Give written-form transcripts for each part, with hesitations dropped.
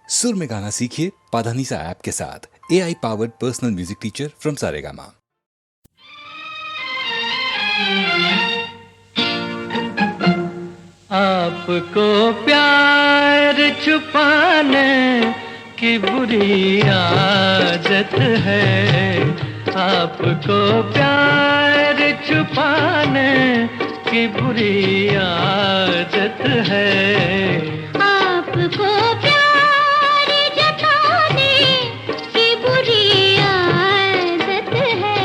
सुर में गाना सीखिए पाधानीसा ऐप के साथ। AI powered personal music teacher from Saregama. आपको प्यार छुपाने की बुरी आदत है। आपको प्यार छुपाने की बुरी आदत है। आपको प्यार जताने की बुरी आदत है।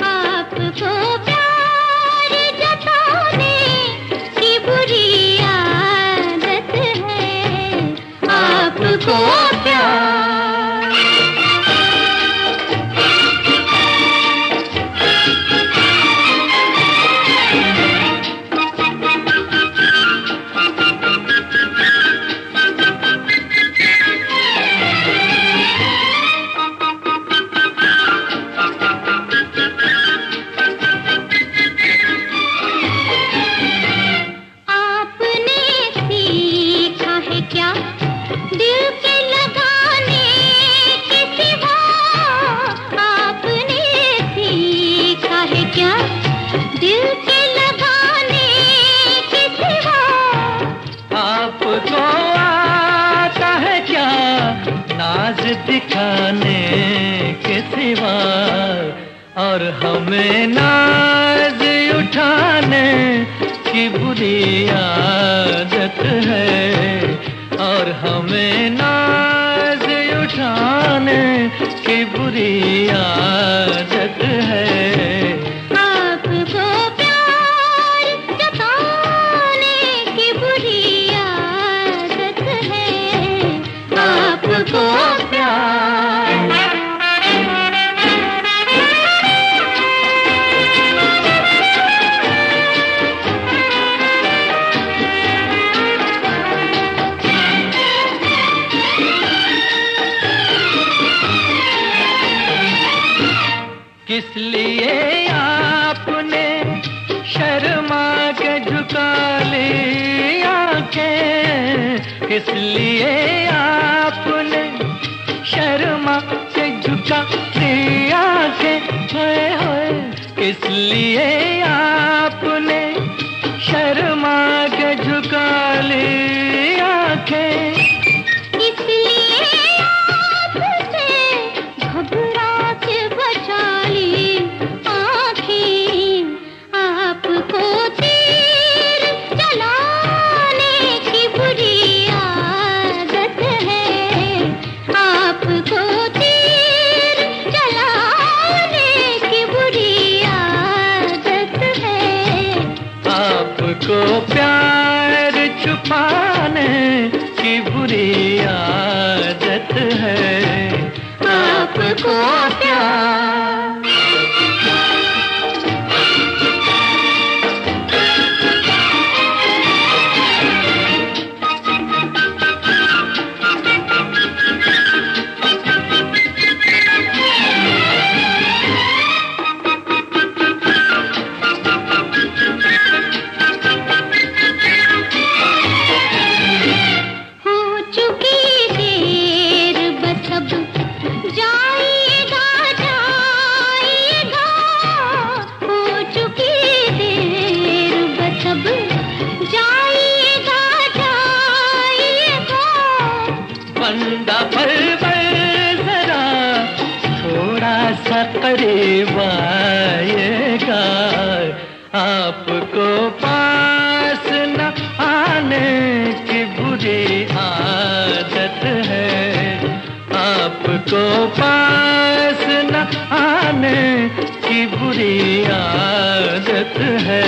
आपको प्यार जताने की बुरी आदत है। आपको प्यार दिखाने के सिवा और हमें नाज उठाने की बुरी आदत है। और हमें नाज उठाने की बुरी आदत है। आपको प्यार जताने की बुरी आदत है। आपको किस लिए आपने शर्मा के झुका ली आंखें। किस लिए आपने शर्मा के झुका ली आंखें। होए होए किस लिए आपने शर्मा के झुका ली आंखें। आपको प्यार छुपाने की बुरी आदत है। आपको प्यार बंदा पल जरा थोड़ा सा करीब आएगा। आपको पास न आने की बुरी आदत है। आपको पास न आने की बुरी आदत है।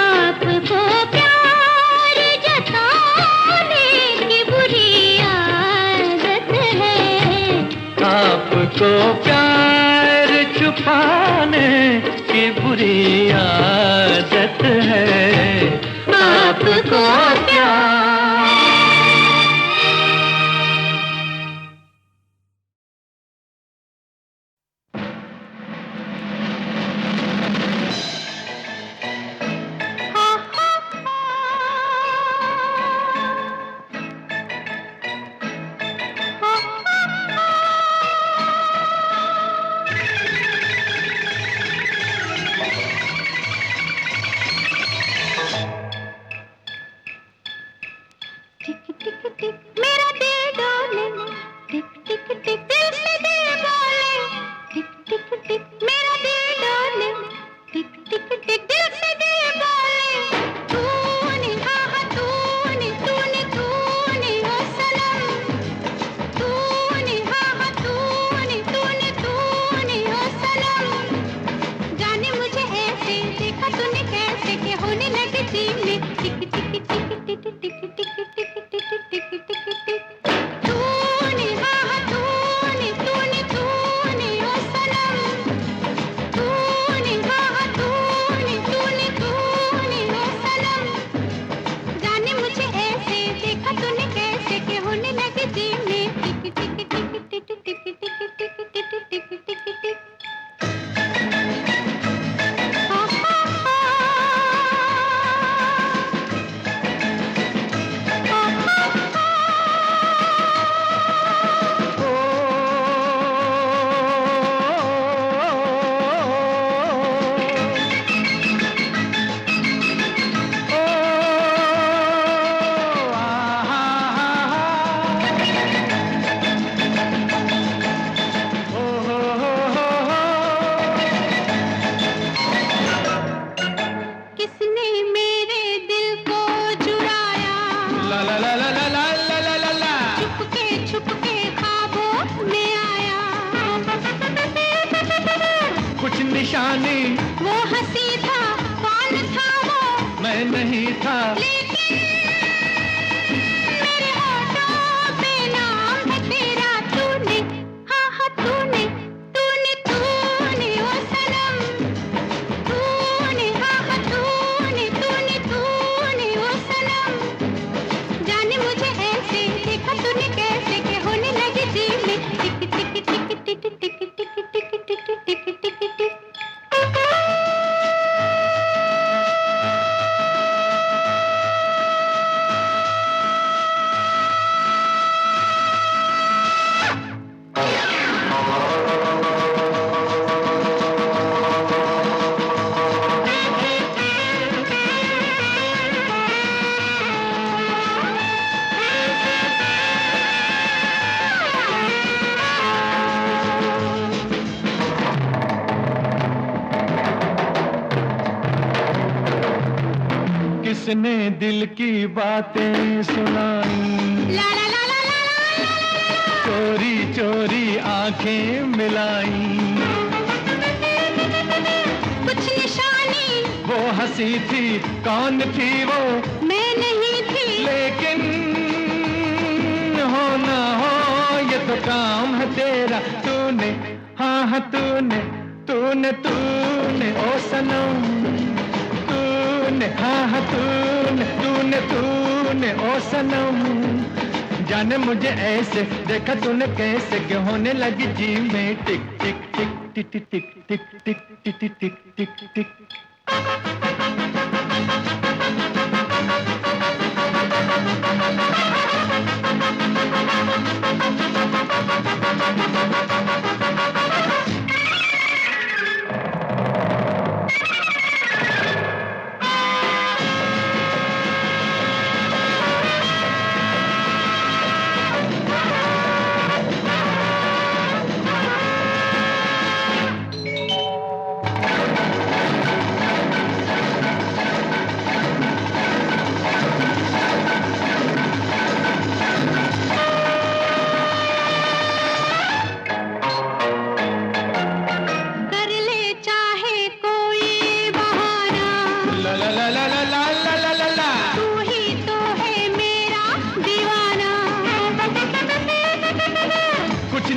आपको प्यार जताने की बुरी आदत है। आपको प्यार छुपाने की बुरी आदत है। आपको प्यार टिक मेरा दिल डोले, टिक टिक टिक दिल से दिल बोले, टिक टिक टिक मेरा दिल डोले, टिक टिक टिक दिल से दिल बोले। तूने हाँ हाँ तूने तूने तूने ओ सनम, तूने हाँ हाँ तूने तूने तूने ओ सनम। जाने मुझे ऐसे देखा तूने कैसे कि होने लगे जीव में टिक टिक टिक टिक टिक टिक टिक टिक टिक टिक टिक। तूने हाँ हाँ तूने तूने तूने ओ सनम, तूने हाँ हाँ तूने तूने तूने ओ सनम। जाने मुझे ऐसे देखा तूने कैसे कि होने लगे जीव में टिक टिक टिक टिक टिक टिक टिक टिक टिक टिक। किसने मेरे दिल को चुराया, ला ला ला ला ला ला ला ला ला ला। छुप के ख्वाबों में आया। कुछ निशानी वो हंसी था, कौन था वो, मैं नहीं था, लेकिन मेरे होठों पे नाम है तेरा। तूने हाँ हाँ तूने तूने तूने ओ सनम, तूने हाँ हाँ तूने तूने तूने ओ सनम। जाने मुझे ऐसे देखा तूने कैसे कि होने लगे जीव में टिक टिक टिक टिक टिक टिक टिक टिक टिक टिक टिक। किसने दिल की बातें सुनाई, ला ला ला ला ला ला। चोरी चोरी आंखें मिलाई। कुछ निशानी वो हंसी थी, कौन थी वो, मैं नहीं थी, लेकिन हो ना हो ये तो काम है तेरा। तूने हाँ हाँ तूने तूने तूने ओ सनम, तूने हाँ हाँ तूने तूने तूने ओ सनम। जाने मुझे ऐसे देखा तूने कैसे कि होने लगी जी में टिक टिक टिक टिक टिक टिक टिक टिक टिक टिक टिक टिक।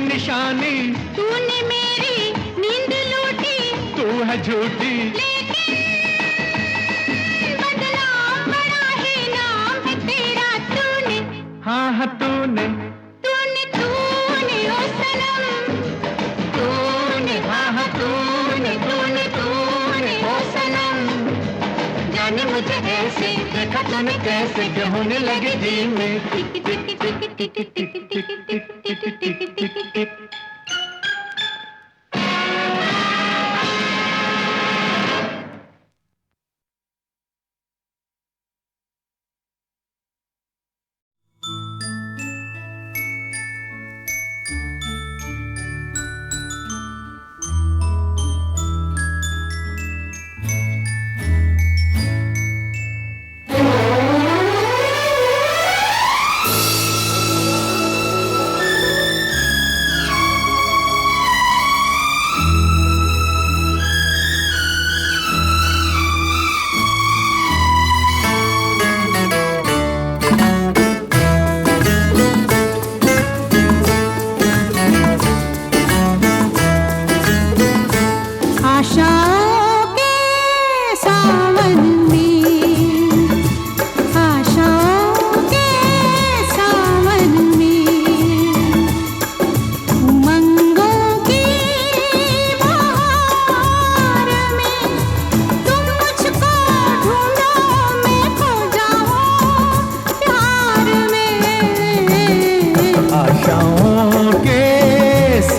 निशानी तूने मेरी नींद लूटी, तू है झूठी, लेकिन बदनाम बड़ा ही नाम है तेरा। तूने हाँ हाँ तूने तूने तूने ओ सनम, तूने हाँ हाँ तूने तूने तूने ओ सनम। जाने मुझे ऐसे देखा तूने कैसे कि होने लगे दिल में टिक टिक टिक टिक टिक टिक टिक टिक टिक टिक टिक टिक।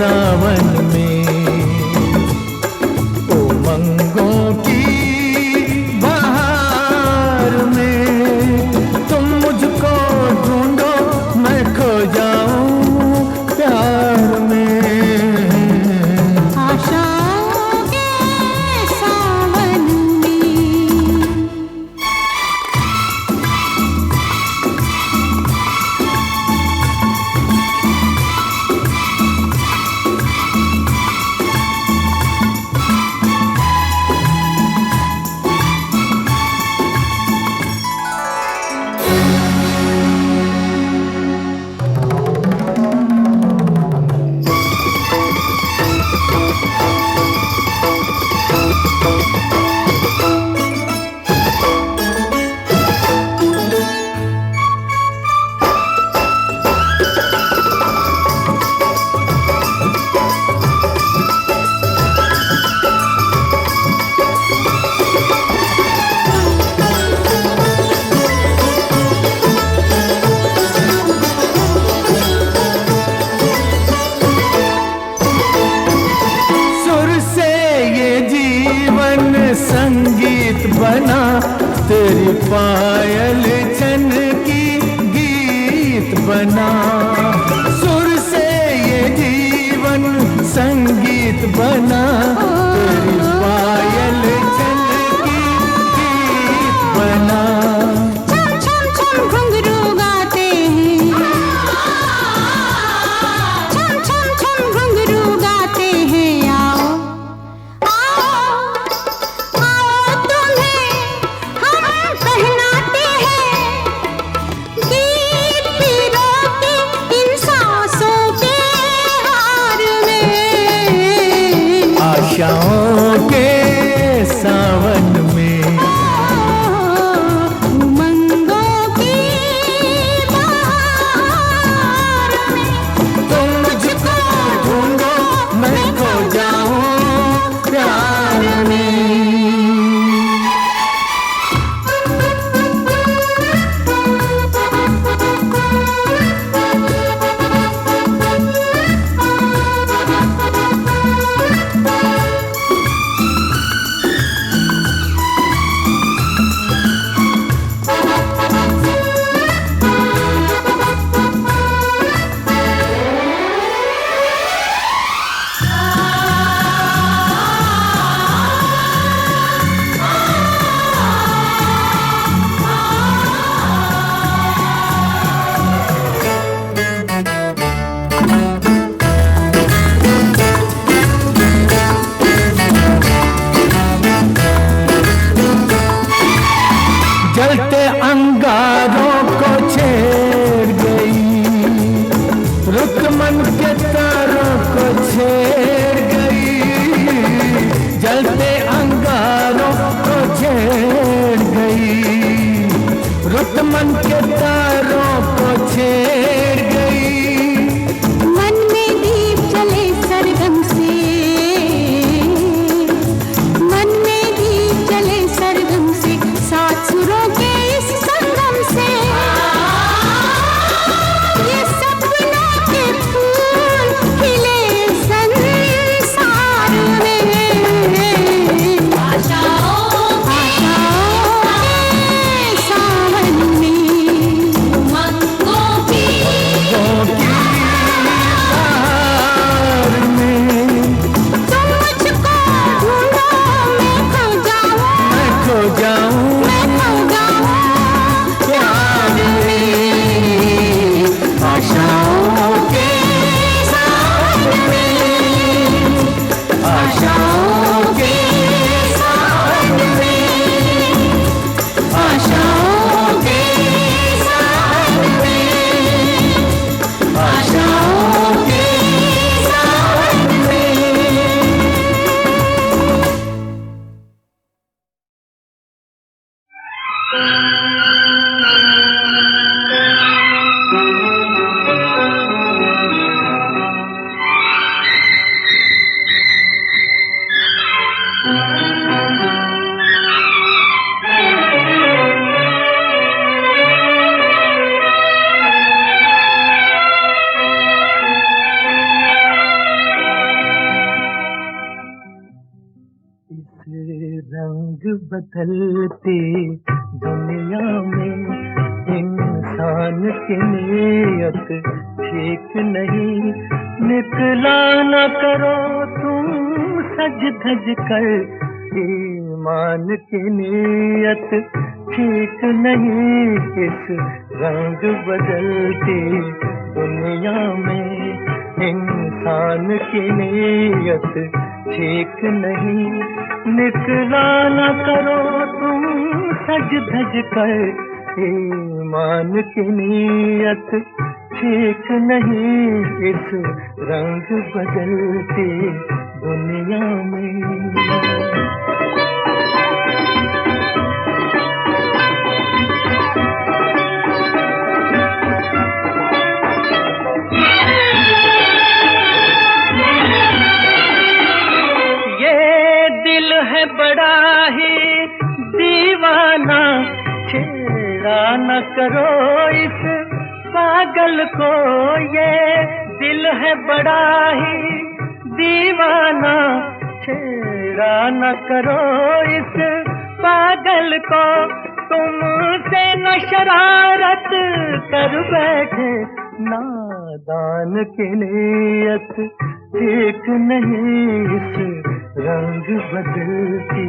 सावन में, उमंगों की बहार में तुम मुझको ढूंढो, मैं खो जाऊं प्यार में। आशाओं के सावन में। संगीत बना तेरी पायल छन की गीत बना, सुर से ये जीवन संगीत बना तेरी पायल छन की गीत बना। छम छम छम घुंघरू गाते हैं, छम छम छम घुंघरू गाते हैं। आओ आओ तुम्हें हम पहनाते हैं, गीत पीरों के इन सांसों के हार में। आशाओं के सावन में, उमंगों की बहार में तुम मुझको ढूंढो, मैं खो जाऊं प्यार में। जलते अंगारों को छेड़ गई, रुत मन के तारों को छेड़ गई। जलते अंगारों को छेड़ गई, रुत मन के तारों को छेड़ गई। मन में दीप जले सरगम से, मन में दीप जले सरगम से, सात सुरों के इस संगम से ये सपनों के फूल खिले संसार में। आशाओं के सावन में, उमंगों की बदलती दुनिया में इंसान की नीयत ठीक नहीं। निकला न करो तुम सज धज कर, ईमान की नीयत ठीक नहीं। इस रंग बदलती दुनिया में इंसान की नीयत ठीक नहीं। निकला न करो तुम सज धज कर, ईमान की नीयत ठीक नहीं। इस रंग बदलती दुनिया में। है बड़ा ही दीवाना, छेड़ा न करो इस पागल को। ये दिल है बड़ा ही दीवाना, छेड़ा न करो इस पागल को। तुमसे न शरारत कर बैठे, नादान की नीयत ठीक नहीं। इस रंग बदलती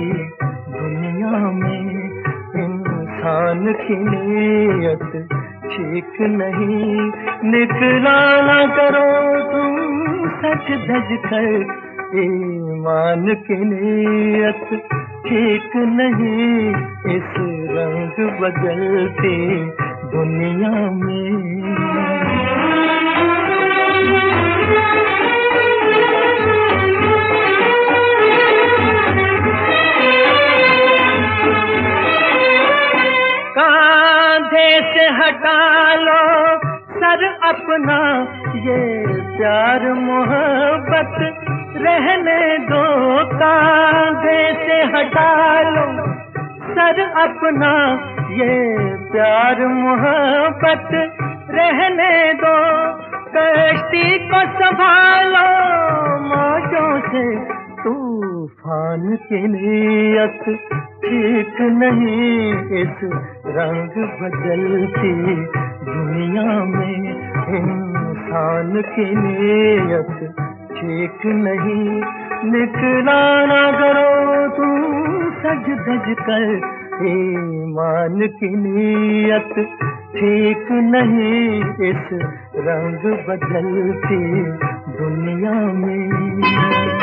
दुनिया में इंसान की नीयत ठीक नहीं। निकला न करो तुम सच धज कर, ईमान की नीयत ठीक नहीं। इस रंग बदलती दुनिया में। कांधे से हटा लो सर अपना, ये प्यार मोहब्बत रहने दो। कांधे से हटा लो सर अपना, ये प्यार मोहब्बत रहने दो। कश्ती को संभालो मौजों से, तूफान की नीयत ठीक नहीं। इस रंग बदलती दुनिया में इंसान की नीयत ठीक नहीं। निकला न करो तुम सज धज कर, ईमान की नीयत ठीक नहीं। इस रंग बदलती दुनिया में।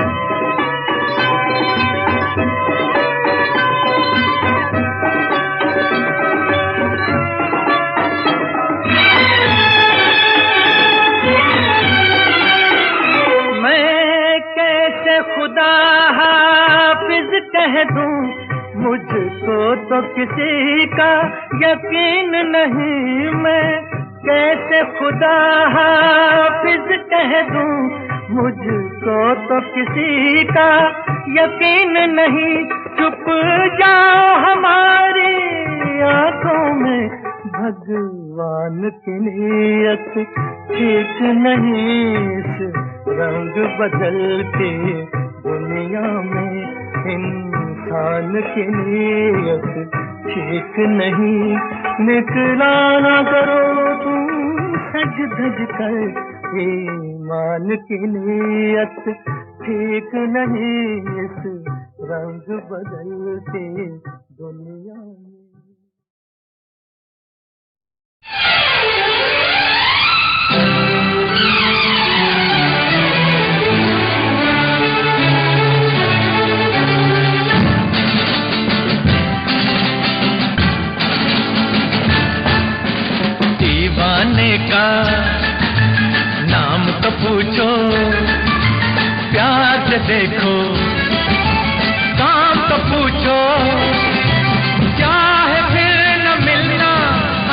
खुदा हाफिज कह दूं, मुझको तो किसी का यकीन नहीं। मैं कैसे खुदा हाफिज कह दूं, मुझको तो किसी का यकीन नहीं। चुप जाओ हमारी आंखों में, भगवान की नीयत ठीक नहीं। इस रंग बदलती दुनिया में इंसान की नीयत ठीक नहीं। निकला न करो तुम सज धज कर, ईमान की नीयत ठीक नहीं। इस रंग बदलती दुनिया में। दीवाने का नाम तो पूछो, प्यार से देखो, काम तो पूछो। चाहे फिर न मिलना,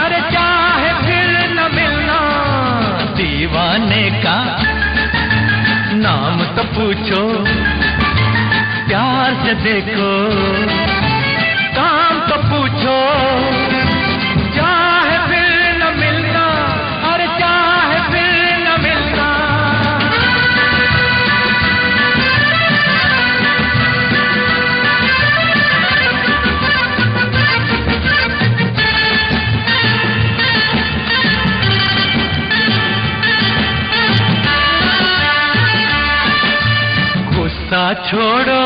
अरे चाहे फिर न मिलना। दीवाने का नाम तो पूछो, प्यार से देखो, काम तो पूछो। चाहे फिर न मिलना, अरे चाहे फिर न मिलना। छोड़ो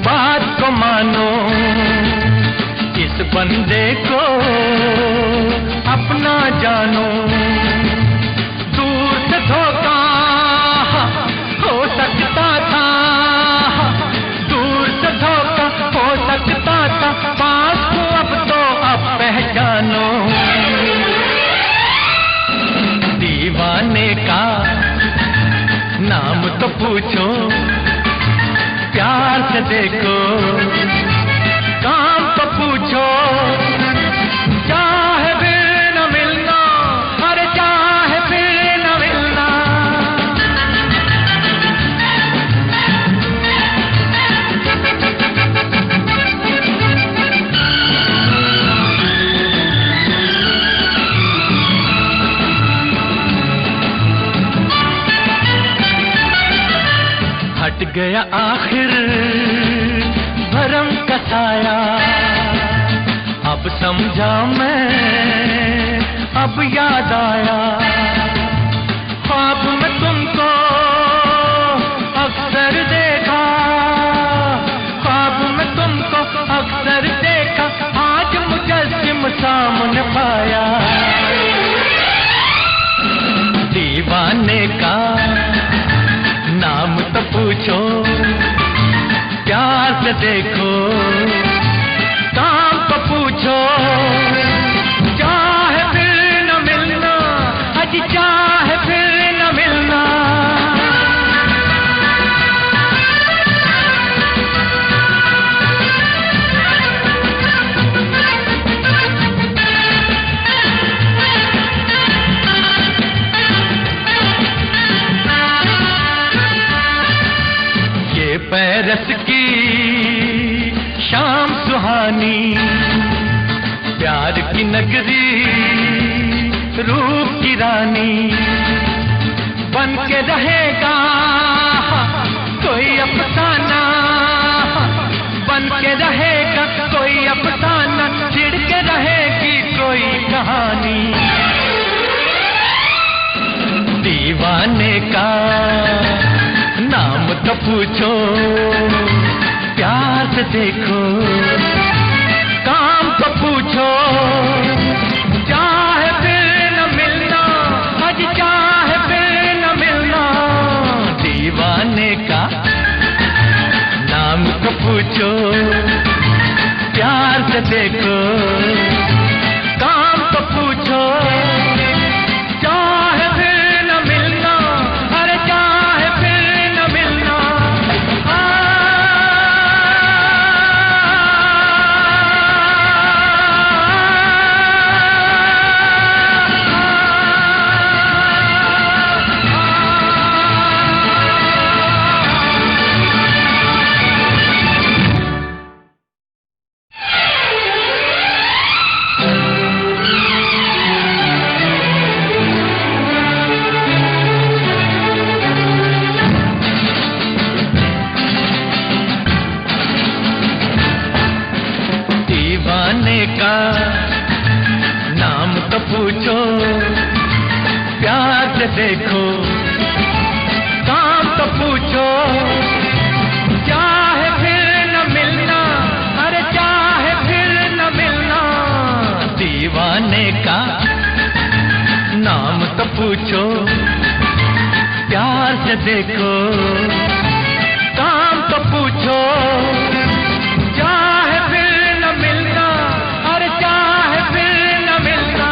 बात को मानो, इस बंदे को अपना जानो। दूर से धोखा हो सकता था, दूर से धोखा हो सकता था, पास को अब तो अब पहचानो। दीवाने का नाम तो पूछो, प्यार से देखो, काम तो पूछो। चाहे फिर न मिलना, अरे चाहे फिर न मिलना। हट गया आखिर भरम का साया, अब समझा मैं, अब याद आया। ख्वाब में तुमको अक्सर देखा, ख्वाब में तुमको अक्सर देखा, आज मुजस्सिम सामने पाया। दीवाने का नाम तो पूछो, प्यार से देखो, काम तो पूछो। चाहे फिर न मिलना, अजी चाहे फिर न मिलना। पैरस की शाम सुहानी, प्यार की नगरी, रूप की रानी, बन के रहेगा कोई अफसाना, बन के रहेगा कोई अफसाना, छिड़ के रहेगी कोई कहानी। दीवाने का नाम तो पूछो, प्यार से देखो, काम तो पूछो। चाहे फिर न मिलना, आज चाहे फिर न मिलना। दीवाने का नाम तो पूछो, प्यार से देखो, काम तो पूछो। चाहे फिर न मिलना, अरे चाहे फिर न मिलना। दीवाने का नाम तो पूछो, प्यार से देखो, काम तो पूछो। चाहे फिर न मिलना, अरे चाहे फिर न मिलना। दीवाने का नाम तो पूछो, प्यार से देखो, काम तो पूछो। चाहे फिर न मिलना, अरे चाहे फिर न मिलना।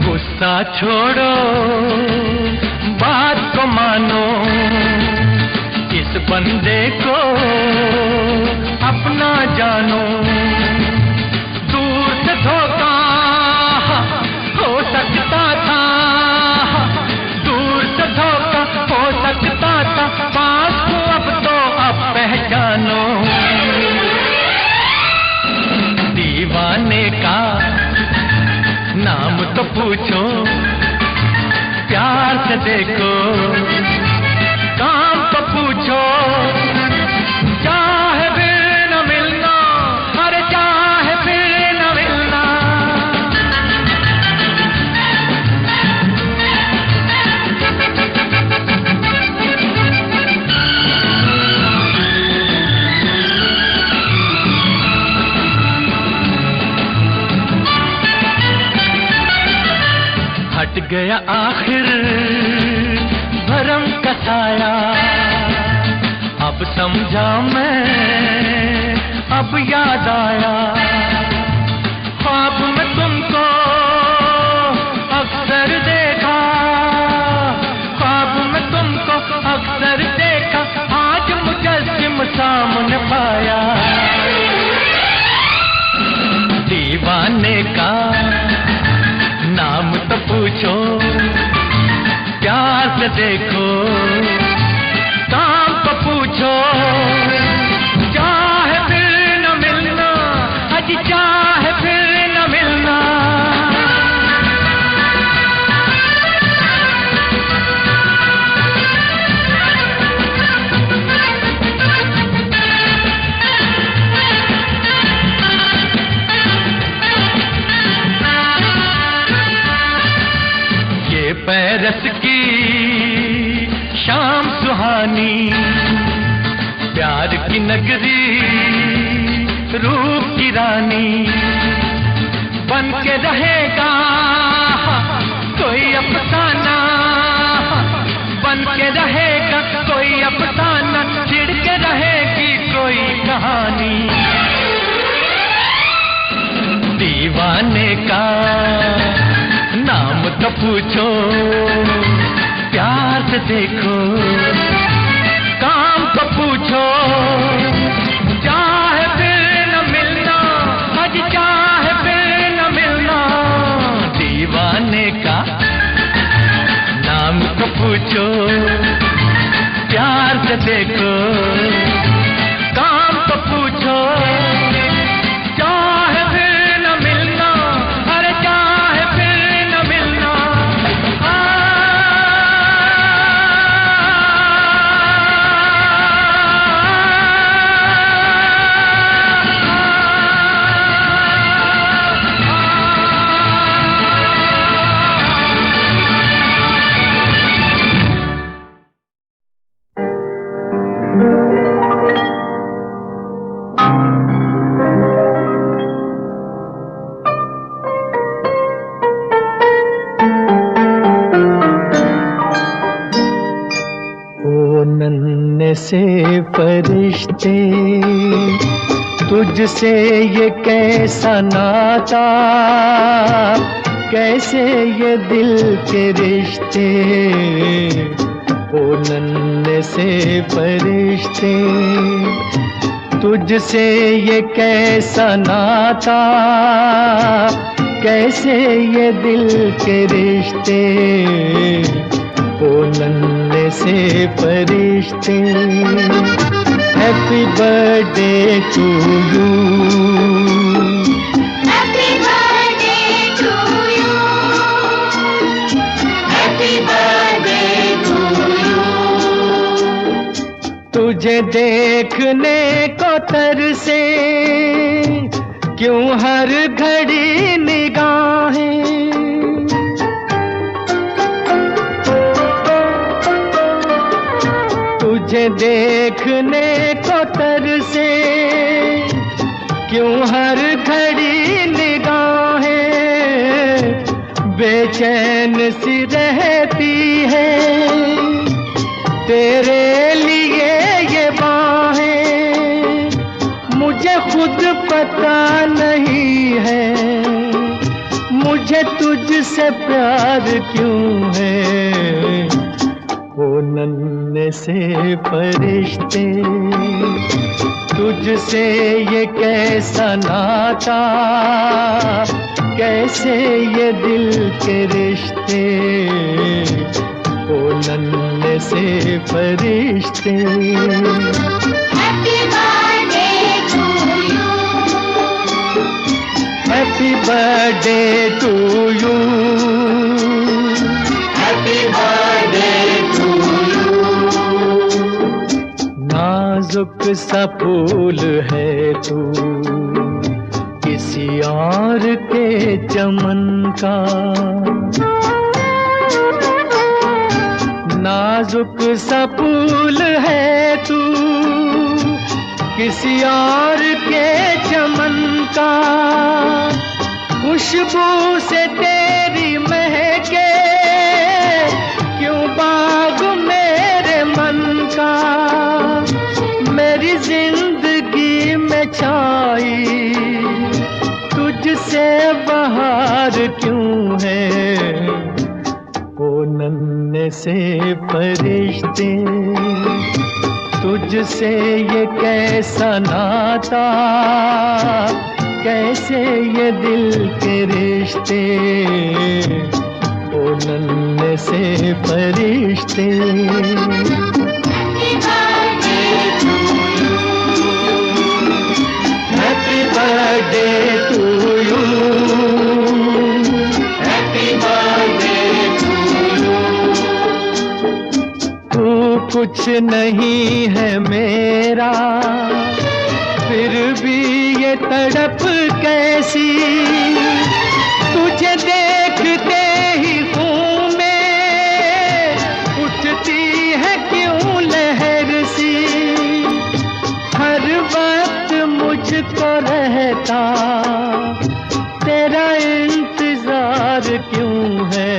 गुस्सा छोड़ो, बात को मानो, इस बंदे को अपना जानो। दूर से धोखा हो सकता था, दूर से धोखा हो सकता था, पास को अब तो अब पहचानो। दीवाने का नाम तो पूछो, प्यार से देखो, काम तो पूछो, चाहे फिर न मिलना, अरे चाहे फिर न मिलना। हट गया आखिर भरम का साया, अब समझा मैं, अब याद आया। ख्वाब में तुमको अक्सर देखा, ख्वाब में तुमको अक्सर देखा, आज मुजस्सिम सामने पाया। दीवाने का नाम तो पूछो, प्यार से देखो, काम तो पूछो, चाहे फिर न मिलना, अजी चाहे फिर न मिलना। पैरस की शाम सुहानी, प्यार की नगरी, रूप की रानी, बन के रहेगा कोई अफसाना, बन के रहेगा कोई अफसाना, छिड़ के रहेगी कोई कहानी। दीवाने का नाम तो पूछो, प्यार से देखो, काम तो पूछो, चाहे फिर न मिलना, आज चाहे फिर न मिलना। दीवाने का नाम तो पूछो, प्यार से देखो, काम तो पूछो, चाहे फिर न मिलना, अरे चाहे फिर न मिलना। से फरिश्ते, तुझसे ये कैसा नाता, कैसे ये दिल के रिश्ते। ओ नन्हे से फरिश्ते, तुझसे ये कैसा नाता, कैसे ये दिल के रिश्ते। ओ नन्हे से फरिश्ते, happy birthday to you, happy birthday to you, happy birthday to you. तुझे देखने को तरसे क्यों हर घड़ी निगाहें, तुझे देखने को तरसे क्यों हर घड़ी निगाहें, बेचैन सी रहती है तेरे लिए ये बाहें। मुझे खुद पता नहीं है मुझे तुझसे प्यार क्यों है। ओ नन्हे से फरिश्ते, तुझसे ये कैसा नाता, कैसे ये दिल के रिश्ते। ओ नन्हे से फरिश्ते, happy birthday to you, happy birthday to you, happy birthday to you. नाजुक सा फूल है तू, किसी और के चमन का। नाजुक सा फूल है तू, किसी और के चमन का। खुशबू से तेरी महके क्यों बाग मेरे मन का। मेरी जिंदगी में छाई तुझसे बहार क्यों है। ओ नन्हे से फरिश्ते तुझसे ये कैसा नाता, कैसे ये दिल के रिश्ते। ओ नन्हे से फरिश्ते। Happy birthday to you, happy birthday to you। तू कुछ नहीं है मेरा, फिर भी ये तड़प कैसी। तुझे देखते ही खून में उठती है क्यों लहर सी। हर वक्त मुझको रहता तेरा इंतजार क्यों है।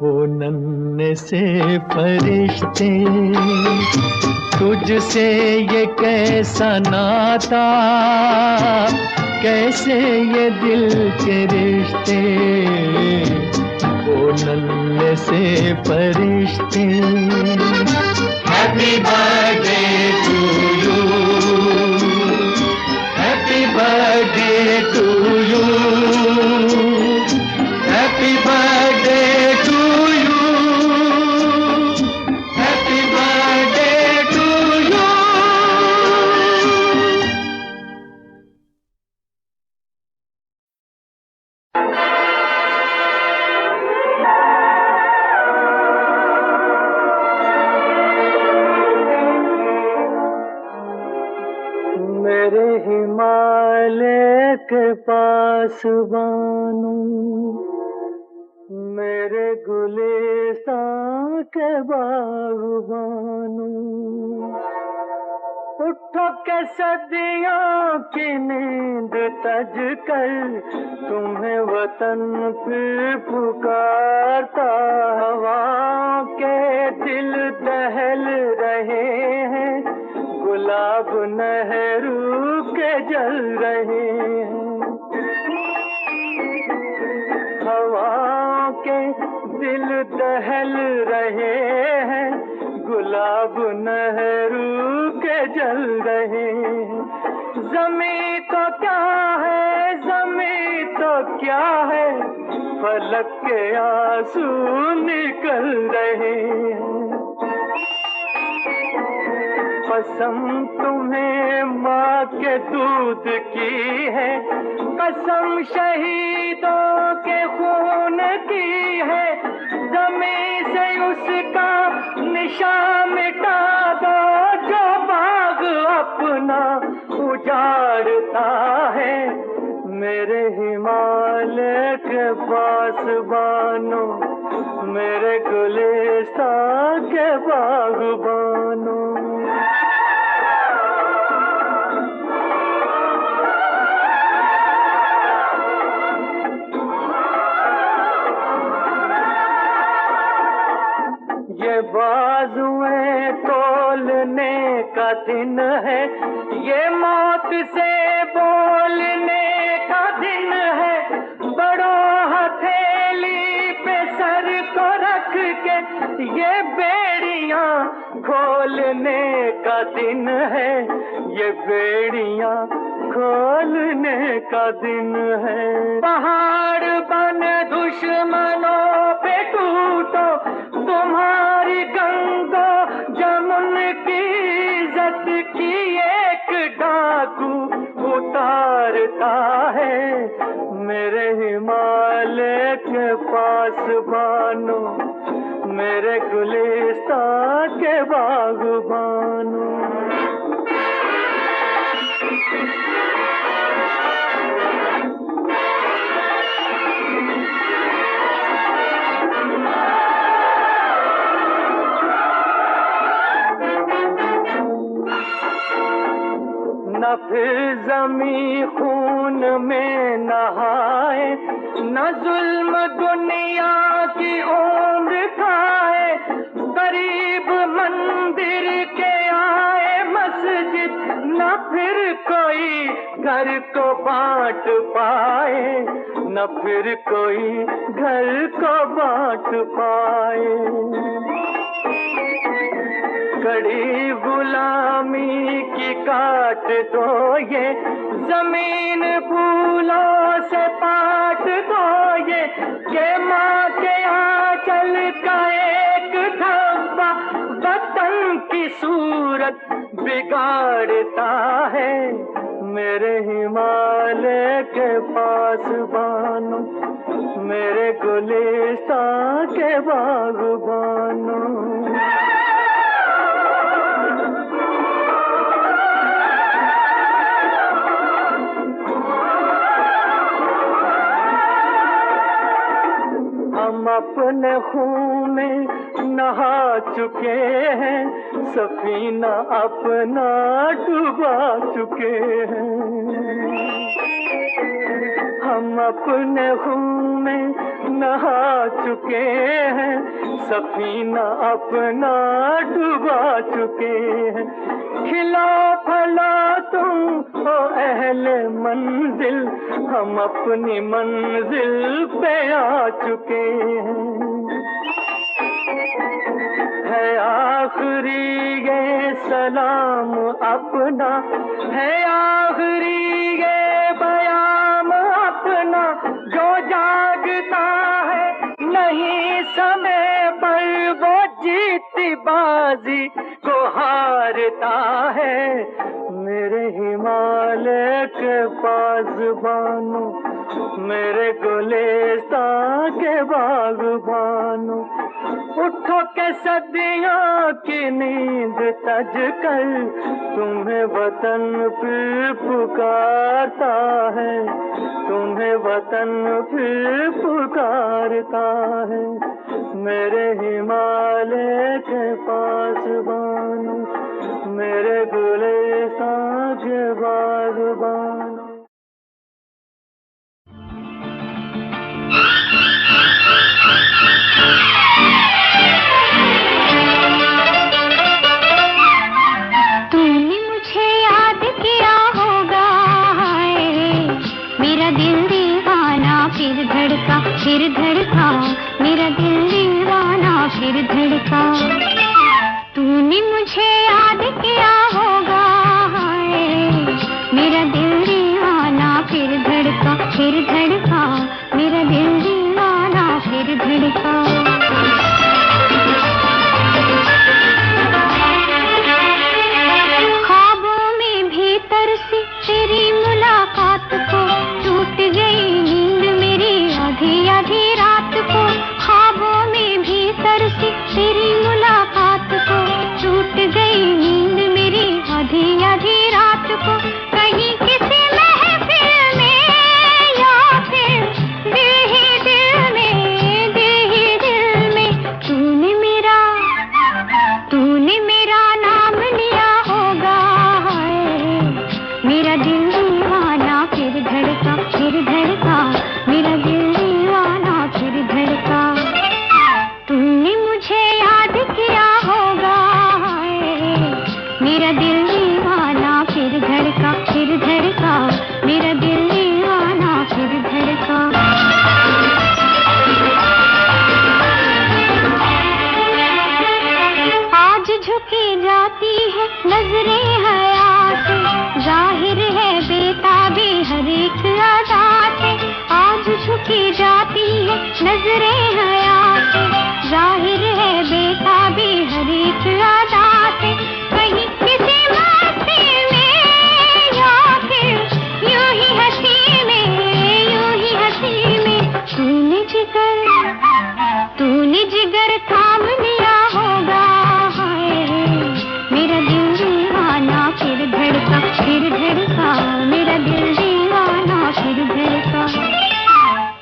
ओ नन्हे से फरिश्ते तुझसे ये कैसा नाता, कैसे ये दिल के रिश्ते। ओ नन्हे से फरिश्ते। Happy birthday to you, happy birthday to you, happy birthday to you, happy birthday to you. मेरे हिमालय के पास बानू, मेरे गुलिस्तां के बागबानू। उठो के सदियों की नींद तज कर, तुम्हें वतन फिर पुकारता। हवाओं के दिल दहल रहे हैं, गुलाब नेहरू के जल रहे हैं। हवाओं के दिल दहल रहे हैं, गुलाब नेहरू के जल रहे हैं। ज़मीं तो क्या है, ज़मीं तो क्या है, फलक के आंसू निकल रहे हैं। कसम तुम्हें माँ के दूध की है, कसम शहीदों के खून की है। ज़मीं से उसका निशान मिटा दो, जो बाग अपना उजाड़ता है। मेरे हिमालय के पास बानो, मेरे गुलिस्तां के बागबानों। ये बाजुएं तोलने का दिन है, ये मौत से बोलने का दिन है। बड़ों हथेली पे सर को रख के ये बेड़ियां खोलने का दिन है, ये बेड़ियां खोलने का दिन है। पहाड़ बन दुश्मनों पे टूटो, तुम्हारी गंगा जमुन की इज्जत की एक डाकू उतारता है। मेरे हिमालय के पास बानो, मेरे गुलिस्तां के बागबानों। दुनिया की ऊंद खाए, करीब मंदिर के आए मस्जिद, न फिर कोई घर को बांट पाए, न फिर कोई घर को बांट पाए। कड़ी गुलामी की काट दो ये जमीन, फूलों से पाट दो ये, के माँ के आंचल का एक धब्बा वतन की सूरत बिगाड़ता है। मेरे हिमालय के पास बानो, मेरे गुलिस्तां के बागबानो। हम अपने खून में नहा चुके हैं, सफीना अपना डुबा चुके हैं। हम अपने खून में नहा चुके हैं, सफीना अपना डुबा चुके हैं। खिलो फलो तुम ओ अहले मंजिल, हम अपनी मंजिल पे आ चुके हैं। है आखिरी ये सलाम अपना, है आखिरी ये बयाम अपना, जो जागता है नहीं समय पर वो जीती बाजी को हारता है। मेरे हिमालय के पास बानो, मेरे गुलिस्तां के बागबानो। उठो के सदियों की नींद तज कर, तुम्हें वतन फिर पुकारता है, तुम्हें वतन फिर पुकारता है। मेरे हिमालय के पास बानो, मेरे गुलिस्तां के बागबानो। तूने मुझे याद किया होगा, मेरा दिल दीवाना फिर धड़का, फिर धड़का, मेरा दिल दीवाना फिर धड़का। तूने मुझे याद किया होगा, मेरा दिल दीवाना फिर धड़का, फिर धड़का, मेरा दिल दीवाना फिर धड़का। तेरी मुलाकात को टूट गई नींद मेरी आधी आधी रात को, ख्वाबों में भी तरसी तेरी मुलाकात को टूट गई नींद मेरी आधी आधी रात को। कहीं किसी महफिल में या फिर दिल ही दिल में, दिल ही दिल में तूने मेरा नाम लिया होगा। मेरा दिल दीवाना फिर धड़का, फिर धड़का, मेरा दिल दीवाना फिर धड़का। तुमने मुझे याद किया होगा, मेरा दिल दीवाना फिर धड़का, फिर धड़का, मेरा दिल दीवाना फिर धड़का। आज झुकी जाती है नजरें हयात, जाहिर है बेताबी हर एक अदा से। आज झुकी जाती है नजरें हयात, जाहिर है बेताबी हर एक अदा से। कहीं किसी मस्ती में या फिर यूं ही हंसी में, यूं ही हंसी में तूने जिगर थाम लिया होगा। मेरा दिल दीवाना फिर धड़का, फिर धड़का, मेरा दिल दीवाना फिर धड़का।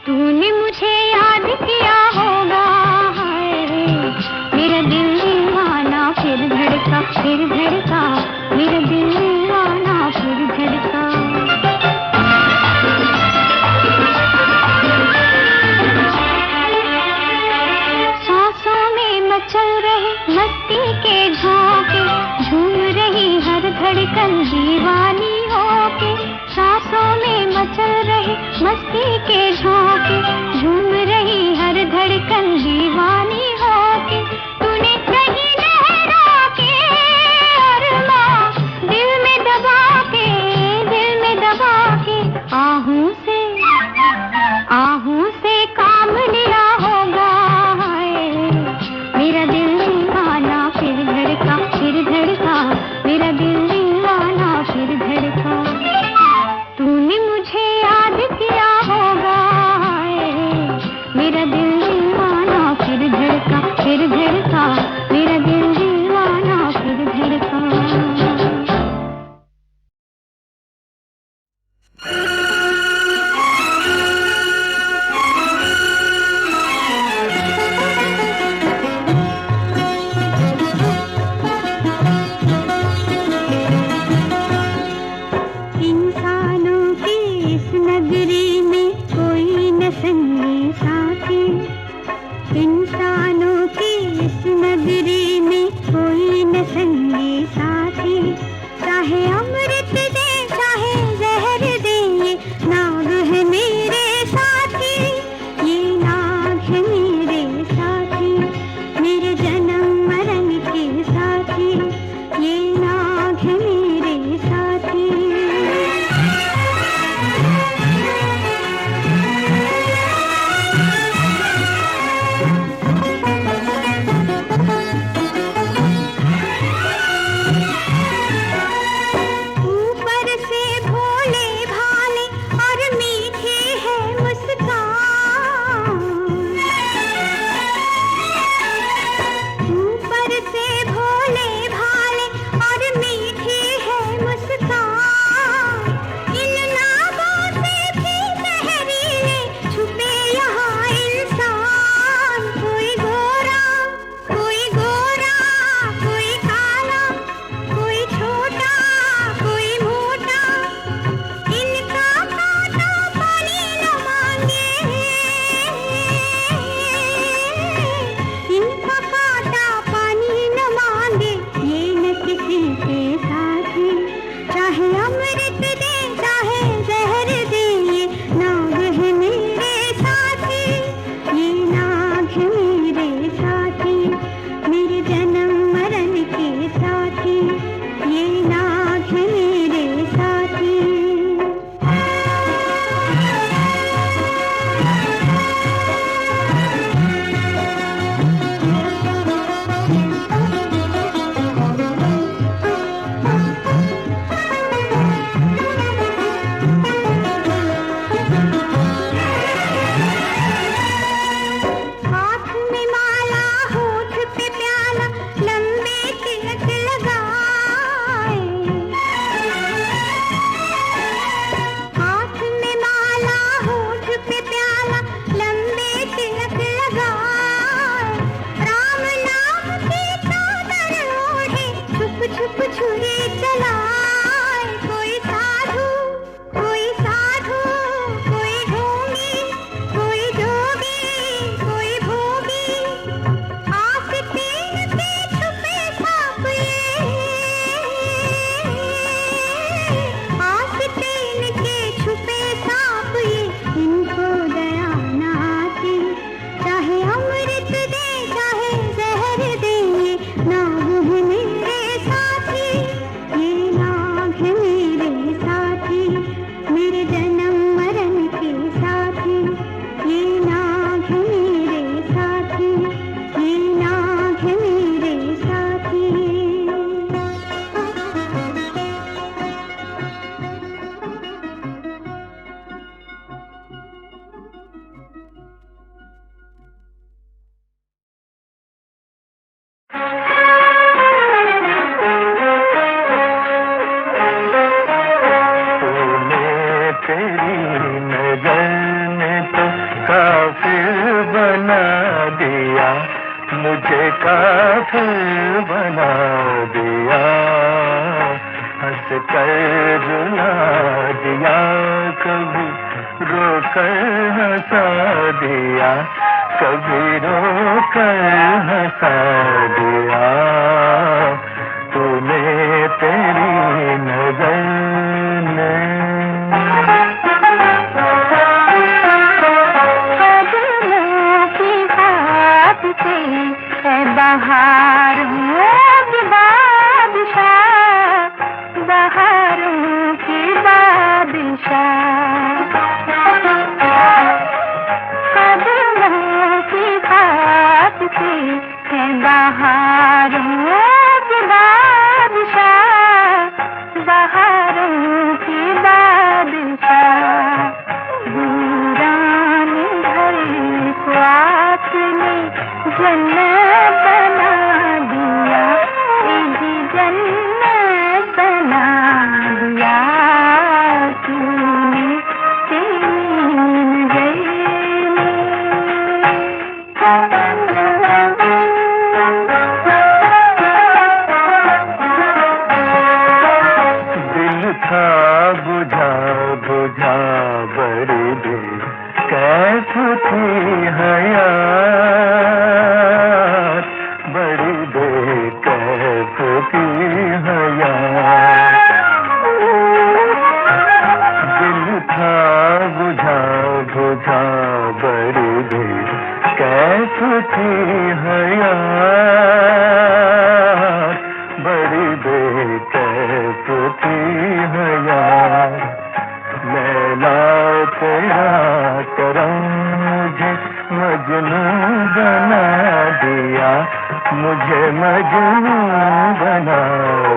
तूने मुझे याद किया होगा, मेरा दिल दीवाना फिर धड़का, फिर धड़कन दीवानी होके सांसों में मचल रहे मस्ती के झोंके, झूम रही हर धड़कन दीवानी होके। तूने कहीं लहरा के अरमां दिल में दबा के, दिल में दबा के आहूं से काम लिया होगा। मेरा दिल दीवाना फिर धड़का, फिर धड़का, मेरा दिल दीवाना फिर धड़का। तूने मुझे याद किया होगा, मेरा दिल दीवाना फिर धड़का, फिर धड़का, मेरा दिल दीवाना फिर धड़का। मुझे काफिर बना दिया, हंस कर रुला दिया, कभी रो कर हंसा दिया, कभी रो कर हंसा दिया। तूने तेरी से है बहारों की बादशाह, बहारों की बादशाह। कदमों की खाक से है बहारों की बादशाह, बहारों की बादशाह। वीरान घर को आपने जन्नत बना दिया, जी जन्नत बना दिया। तूने तीन गई दिल था बुझा बुझा बड़ी दिल कैसे थी हयात, बड़ी दिल कैसे थी हयात। दिल था बुझा बुझा बड़ी दिल कैसे थी हयात, बड़ी दिल कैसे थी हयात। लैला तेरा करम मुझे मजनू बना दिया, मुझे मजनू बना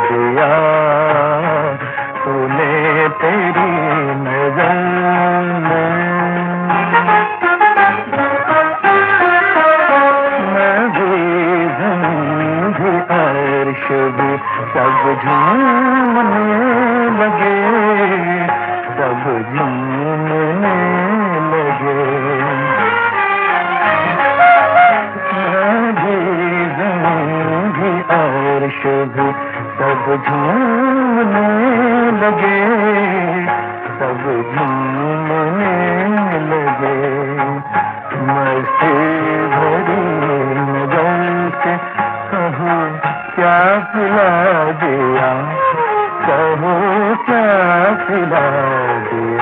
दिया। तूने तेरी नजर में मैं भी भी अर्श भी सब झूमने लगे, सब झूमने लगे। मैं भी अर्श भी सब झूमने लगे, सब झूमने लगे। मस्ती भरी नजर से कहो क्या पिला दिया, कहो क्या पिला दिया।